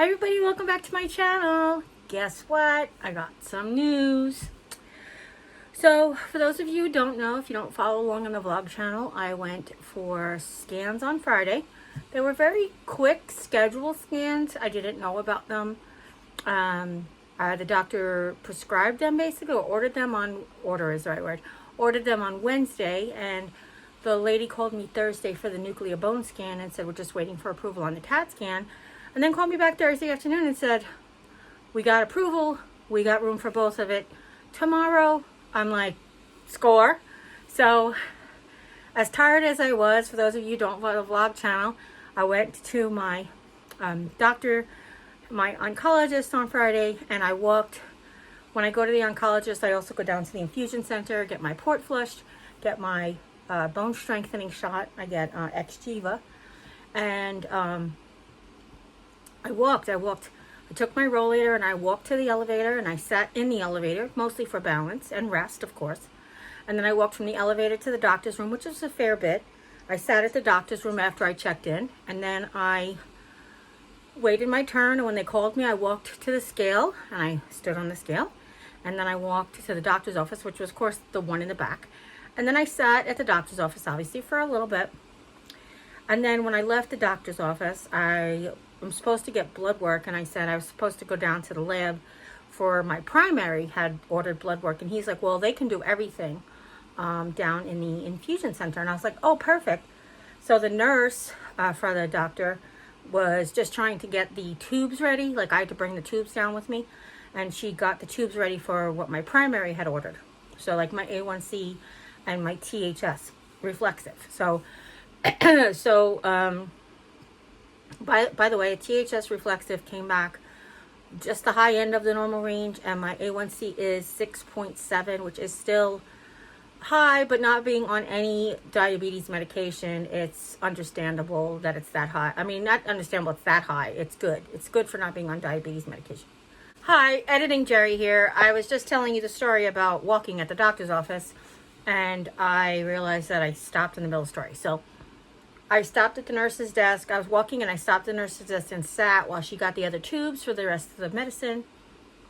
Hi everybody, welcome back to my channel. Guess what? I got some news. So for those of you who don't know, if you don't follow along on the vlog channel, I went for scans on Friday. They were very quick scheduled scans. I didn't know about them. The doctor prescribed them basically, or ordered them on, order is the right word, ordered them on Wednesday, and the lady called me Thursday for the nuclear bone scan and said we're just waiting for approval on the CAT scan. And then called me back Thursday afternoon and said, we got approval, we got room for both of it tomorrow. I'm like, score. So as tired as I was, for those of you who don't follow the vlog channel, I went to my doctor, my oncologist on Friday, and I walked. When I go to the oncologist, I also go down to the infusion center, get my port flushed, get my bone strengthening shot. I get Xgeva. And I took my rollator and I walked to the elevator and I sat in the elevator, mostly for balance and rest, of course. And then I walked from the elevator to the doctor's room, which was a fair bit. I sat at the doctor's room after I checked in, and then I waited my turn, and when they called me, I walked to the scale and I stood on the scale. And then I walked to the doctor's office, which was, of course, the one in the back. And then I sat at the doctor's office, obviously, for a little bit. And then when I left the doctor's office, I'm supposed to get blood work, and I said I was supposed to go down to the lab for my primary, had ordered blood work, and he's like, well, they can do everything down in the infusion center. And I was like, oh, perfect. So the nurse for the doctor was just trying to get the tubes ready. Like, I had to bring the tubes down with me, and she got the tubes ready for what my primary had ordered. So like my A1C and my THS reflexive. So by the way, THS reflexive came back just the high end of the normal range, and my A1C is 6.7, which is still high, but not being on any diabetes medication, it's understandable that it's that high. I mean, not understandable it's that high. It's good. It's good for not being on diabetes medication. Hi, editing Jerry here. I was just telling you the story about walking at the doctor's office, and I realized that I stopped in the middle of the story. So I stopped at the nurse's desk. I was walking and I stopped at the nurse's desk and sat while she got the other tubes for the rest of the medicine,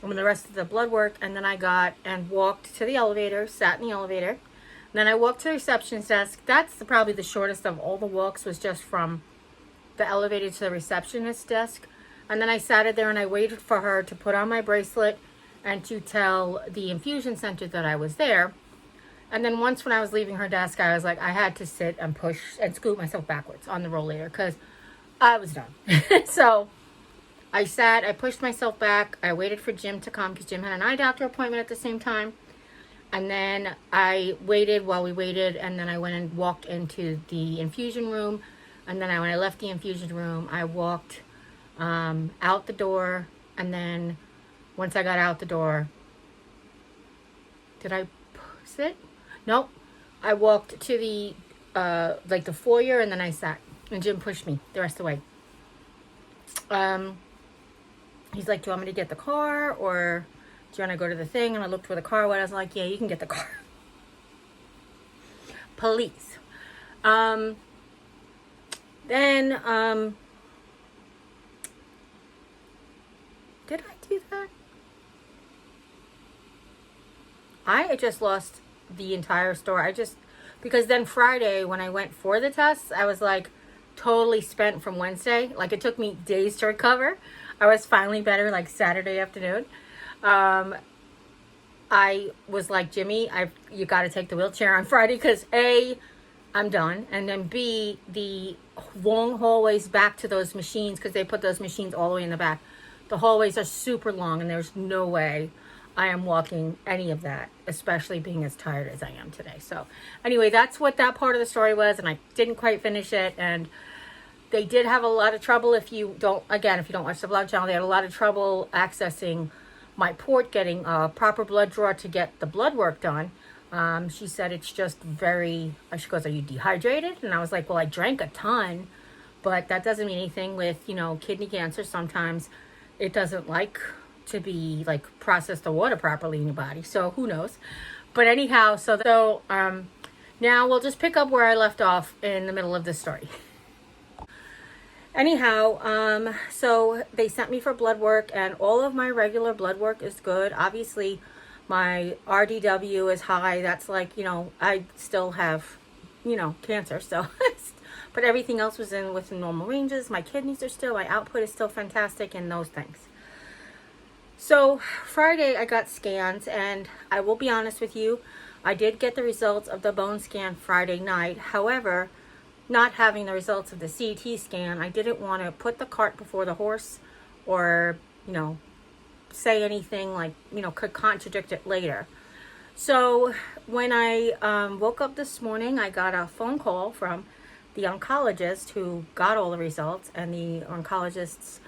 the rest of the blood work. And then I got and walked to the elevator, sat in the elevator. Then I walked to the receptionist's desk. That's probably the shortest of all the walks, was just from the elevator to the receptionist's desk. And then I sat there and I waited for her to put on my bracelet and to tell the infusion center that I was there. And then once when I was leaving her desk, I was like, I had to sit and push and scoot myself backwards on the rollator because I was done. So I sat, I pushed myself back. I waited for Jim to come because Jim had an eye doctor appointment at the same time. And then I waited while we waited, and then I went and walked into the infusion room. And then when I left the infusion room, I walked out the door. And then once I got out the door, did I sit? Nope. I walked to the the foyer, and then I sat, and Jim pushed me the rest of the way. He's like, do you want me to get the car, or do you want to go to the thing? And I looked where the car was. I was like, yeah, you can get the car. Police. Then did I do that? I just lost the entire story. Because then Friday when I went for the tests, I was like totally spent from Wednesday. Like, it took me days to recover. I was finally better like Saturday afternoon. I was like, Jimmy, you got to take the wheelchair on Friday because A, I'm done, and then B, the long hallways back to those machines, because they put those machines all the way in the back. The hallways are super long, and there's no way I am walking any of that, especially being as tired as I am today. So anyway, that's what that part of the story was, and I didn't quite finish it. And they did have a lot of trouble. If you don't watch the vlog channel, they had a lot of trouble accessing my port, getting a proper blood draw to get the blood work done. She said it's just she goes, are you dehydrated? And I was like, well, I drank a ton, but that doesn't mean anything with, kidney cancer. Sometimes it doesn't like to be process the water properly in your body, so who knows. But anyhow, so now we'll just pick up where I left off in the middle of this story. Anyhow, so they sent me for blood work, and all of my regular blood work is good. Obviously, my RDW is high. That's like, I still have, cancer. So, but everything else was in within normal ranges. My kidneys are still, my output is still fantastic, and those things. So Friday I got scans, and I will be honest with you, I did get the results of the bone scan Friday night. However, not having the results of the CT scan, I didn't want to put the cart before the horse, or, say anything like, could contradict it later. So when I woke up this morning, I got a phone call from the oncologist who got all the results, and the oncologist's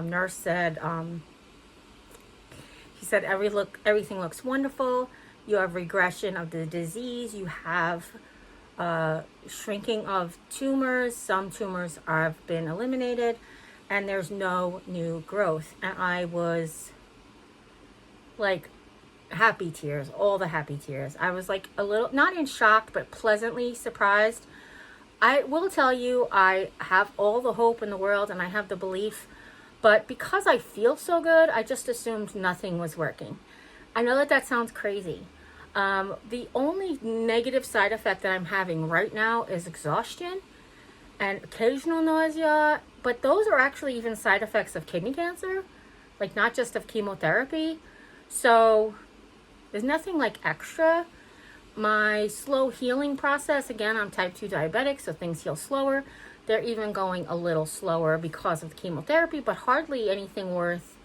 nurse said, he said, everything looks wonderful. You have regression of the disease. You have shrinking of tumors. Some tumors have been eliminated, and there's no new growth. And I was like, happy tears, all the happy tears. I was like a little, not in shock, but pleasantly surprised. I will tell you, I have all the hope in the world, and I have the belief, but because I feel so good, I just assumed nothing was working. I know that sounds crazy. The only negative side effect that I'm having right now is exhaustion and occasional nausea, but those are actually even side effects of kidney cancer, like not just of chemotherapy. So there's nothing like extra. My slow healing process, again, I'm type 2 diabetic, so things heal slower. They're even going a little slower because of the chemotherapy, but hardly anything worth,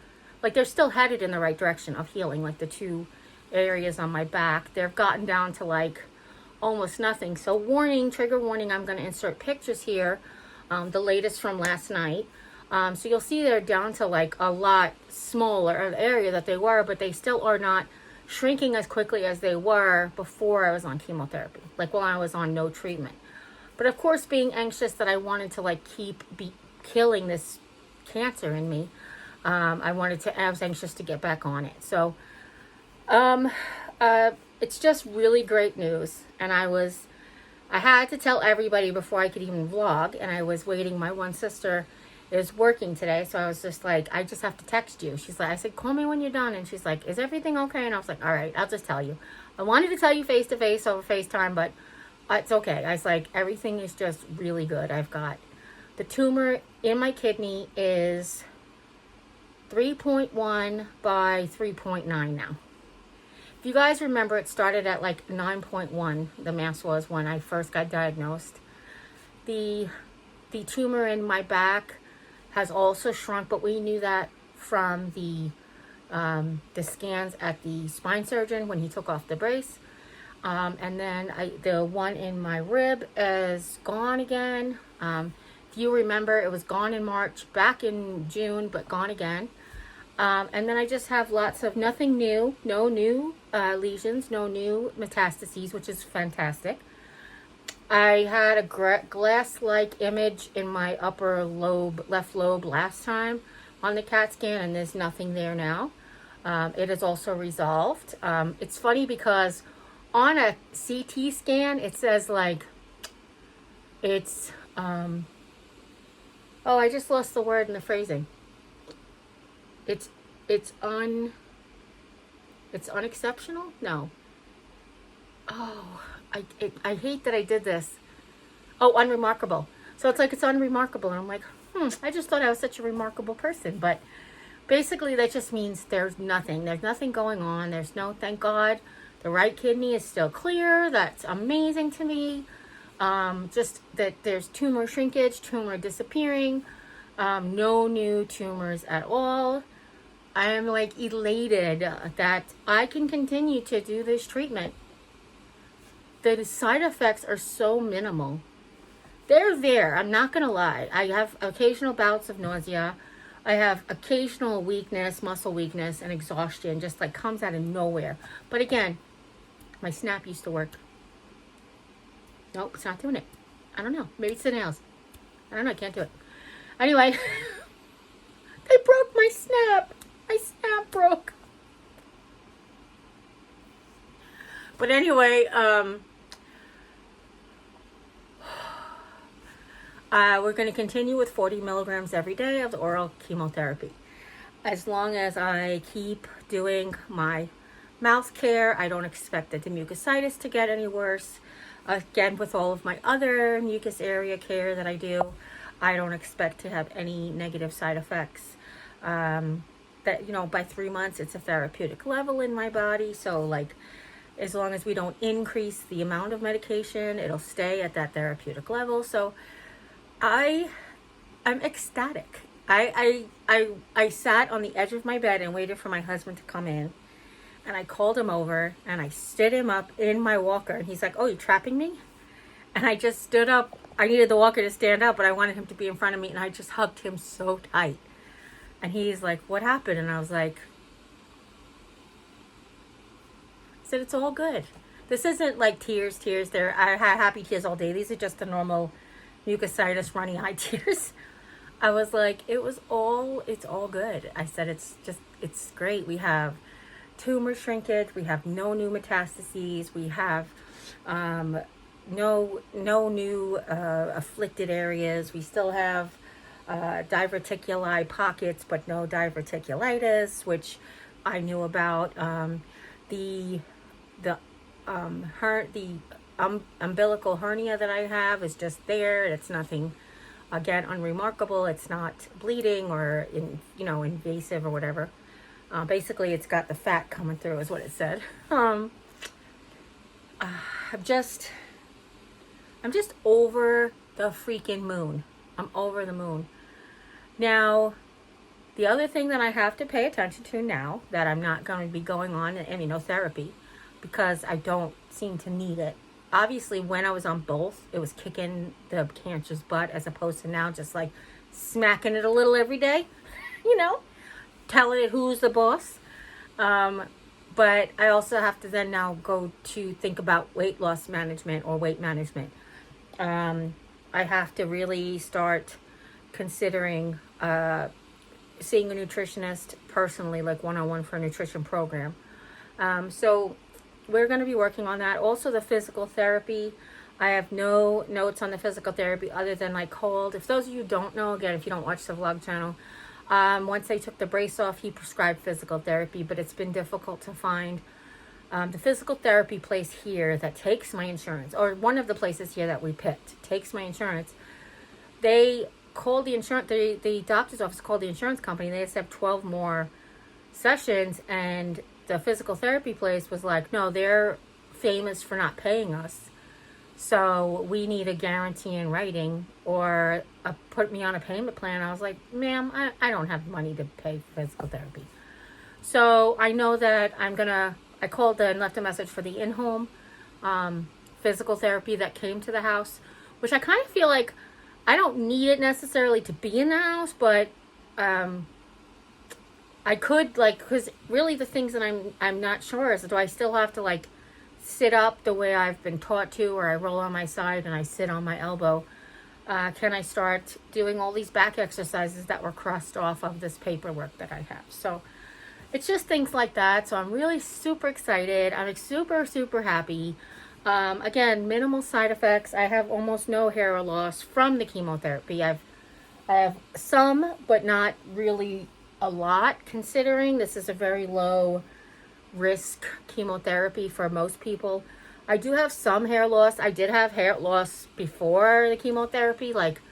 like they're still headed in the right direction of healing, like the 2 areas on my back. They've gotten down to like almost nothing. So warning, trigger warning, I'm going to insert pictures here, the latest from last night. So you'll see they're down to like a lot smaller area that they were, but they still are not shrinking as quickly as they were before I was on chemotherapy, like while I was on no treatment. But of course, being anxious that I wanted to like be killing this cancer in me, I was anxious to get back on it. So it's just really great news. And I had to tell everybody before I could even vlog, and I was waiting. My one sister is working today, so I was just like, I just have to text you. She's like, I said, call me when you're done. And she's like, is everything okay? And I was like, all right, I'll just tell you. I wanted to tell you face to face over FaceTime, but it's okay. I was like, everything is just really good. I've got the tumor in my kidney is 3.1 by 3.9 now. If you guys remember, it started at like 9.1, the mass was when I first got diagnosed. The tumor in my back has also shrunk, but we knew that from the scans at the spine surgeon when he took off the brace. And then the one in my rib is gone again. If you remember, it was gone in March, back in June, but gone again. And then I just have lots of nothing new, no new lesions, no new metastases, which is fantastic. I had a glass-like image in my upper lobe, left lobe last time on the CAT scan, and there's nothing there now. It is also resolved. It's funny because on a CT scan, it says like, it's, I just lost the word in the phrasing. It's unexceptional? No. Oh, I hate that I did this. Oh, unremarkable. So it's like it's unremarkable. And I'm like, I just thought I was such a remarkable person. But basically that just means there's nothing. There's nothing going on. Thank God, the right kidney is still clear. That's amazing to me. Just that there's tumor shrinkage, tumor disappearing, no new tumors at all. I am like elated that I can continue to do this treatment. The side effects are so minimal. They're there. I'm not going to lie. I have occasional bouts of nausea. I have occasional weakness, muscle weakness, and exhaustion just like comes out of nowhere. But again, my snap used to work. Nope, it's not doing it. I don't know. Maybe it's the nails. I don't know. I can't do it. Anyway, they broke my snap. My snap broke. But anyway, We're going to continue with 40 milligrams every day of the oral chemotherapy. As long as I keep doing my mouth care, I don't expect the mucositis to get any worse. Again, with all of my other mucus area care that I do, I don't expect to have any negative side effects. That, by 3 months, it's a therapeutic level in my body. So, like, as long as we don't increase the amount of medication, it'll stay at that therapeutic level. So, I'm ecstatic. I sat on the edge of my bed and waited for my husband to come in. And I called him over and I stood him up in my walker. And he's like, "Oh, you trapping me?" And I just stood up. I needed the walker to stand up, but I wanted him to be in front of me. And I just hugged him so tight. And he's like, "What happened?" And I was like, I said, "It's all good. This isn't like tears. There, I had happy tears all day. These are just the normal mucositis, runny eye tears." I was like, it's all good. I said, it's great. We have tumor shrinkage. We have no new metastases. We have no new afflicted areas. We still have diverticuli pockets, but no diverticulitis, which I knew about. The umbilical hernia that I have is just there. It's nothing, again, unremarkable. It's not bleeding or invasive or whatever. Basically, it's got the fat coming through, is what it said. I'm just over the freaking moon. I'm over the moon. Now, the other thing that I have to pay attention to now that I'm not going to be going on immunotherapy because I don't seem to need it. Obviously, when I was on both, it was kicking the cancer's butt as opposed to now just like smacking it a little every day, telling it who's the boss. But I also have to then now go to think about weight loss management or weight management. I have to really start considering seeing a nutritionist personally, like one-on-one for a nutrition program. So we're going to be working on that. Also, the physical therapy. I have no notes on the physical therapy other than like cold. If those of you don't know, again, if you don't watch the vlog channel, once they took the brace off, he prescribed physical therapy, but it's been difficult to find the physical therapy place here that takes my insurance, or one of the places here that we picked takes my insurance. They called the insurance, the doctor's office called the insurance company. They accept 12 more sessions, and the physical therapy place was like, "No, they're famous for not paying us. So we need a guarantee in writing or put me on a payment plan." I was like, "Ma'am, I don't have money to pay for physical therapy." So I know that I called and left a message for the in-home physical therapy that came to the house, which I kind of feel like I don't need it necessarily to be in the house, but I could, because really the things that I'm not sure is, do I still have to sit up the way I've been taught to, or I roll on my side and I sit on my elbow? Can I start doing all these back exercises that were crossed off of this paperwork that I have? So it's just things like that. So I'm really super excited. I'm super, super happy. Again, minimal side effects. I have almost no hair loss from the chemotherapy. I have some, but not really a lot, considering this is a very low risk chemotherapy for most people. I do have some hair loss. I did have hair loss before the chemotherapy, like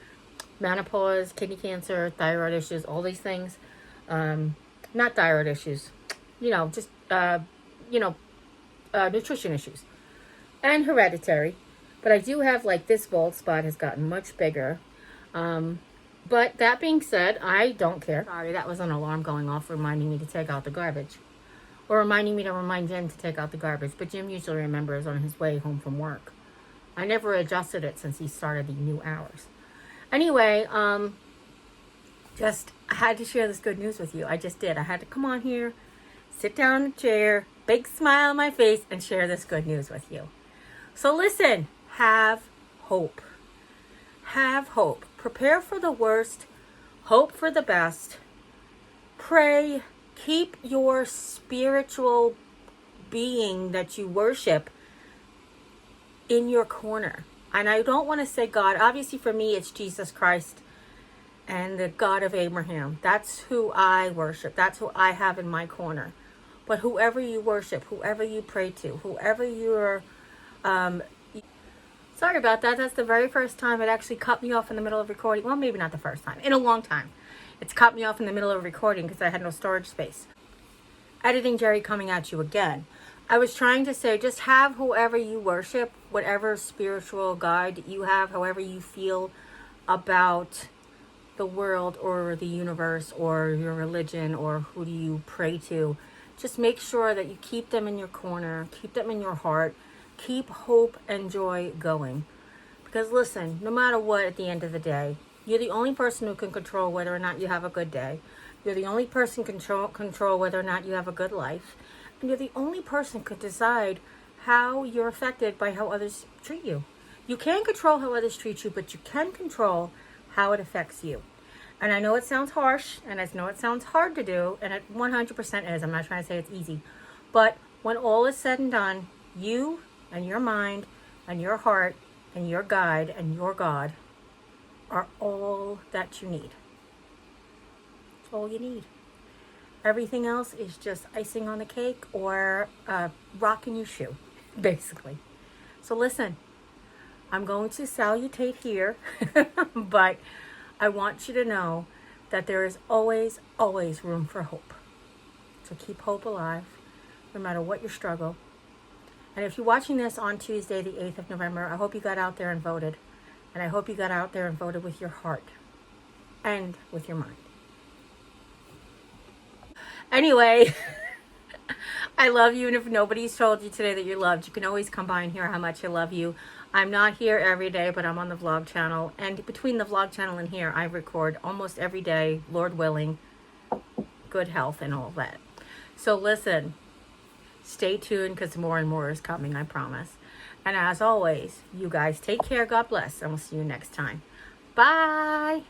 menopause, kidney cancer, thyroid issues, all these things. Not thyroid issues, just nutrition issues and hereditary. But I do have, this bald spot has gotten much bigger. But that being said, I don't care. Sorry, that was an alarm going off reminding me to take out the garbage. Or reminding me to remind Jim to take out the garbage. But Jim usually remembers on his way home from work. I never adjusted it since he started the new hours. Anyway, I had to share this good news with you. I just did. I had to come on here, sit down in a chair, big smile on my face, and share this good news with you. So listen, have hope. Have hope. Prepare for the worst. Hope for the best. Pray. Keep your spiritual being that you worship in your corner. And I don't want to say God. Obviously, for me, it's Jesus Christ and the God of Abraham. That's who I worship. That's who I have in my corner. But whoever you worship, whoever you pray to, whoever you're... Sorry about that. That's the very first time it actually cut me off in the middle of recording. Well, maybe not the first time. In a long time. It's cut me off in the middle of recording because I had no storage space. Editing Jeri coming at you again. I was trying to say, just have whoever you worship, whatever spiritual guide you have, however you feel about the world or the universe or your religion or who do you pray to. Just make sure that you keep them in your corner, keep them in your heart, keep hope and joy going. Because listen, no matter what, at the end of the day, you're the only person who can control whether or not you have a good day. You're the only person control whether or not you have a good life. And you're the only person who could decide how you're affected by how others treat you. You can't control how others treat you, but you can control how it affects you. And I know it sounds harsh, and I know it sounds hard to do, and it 100% is. I'm not trying to say it's easy. But when all is said and done, you and your mind and your heart and your guide and your God are all that you need. It's all you need. Everything else is just icing on the cake or a rock in your shoe, basically. So listen, I'm going to salutate here, but I want you to know that there is always, always room for hope. So keep hope alive, no matter what your struggle. And if you're watching this on Tuesday, the 8th of November, I hope you got out there and voted. And I hope you got out there and voted with your heart and with your mind. Anyway, I love you. And if nobody's told you today that you're loved, you can always come by and hear how much I love you. I'm not here every day, but I'm on the vlog channel. And between the vlog channel and here, I record almost every day, Lord willing, good health and all that. So listen, stay tuned because more and more is coming, I promise. And as always, you guys take care, God bless, and we'll see you next time. Bye.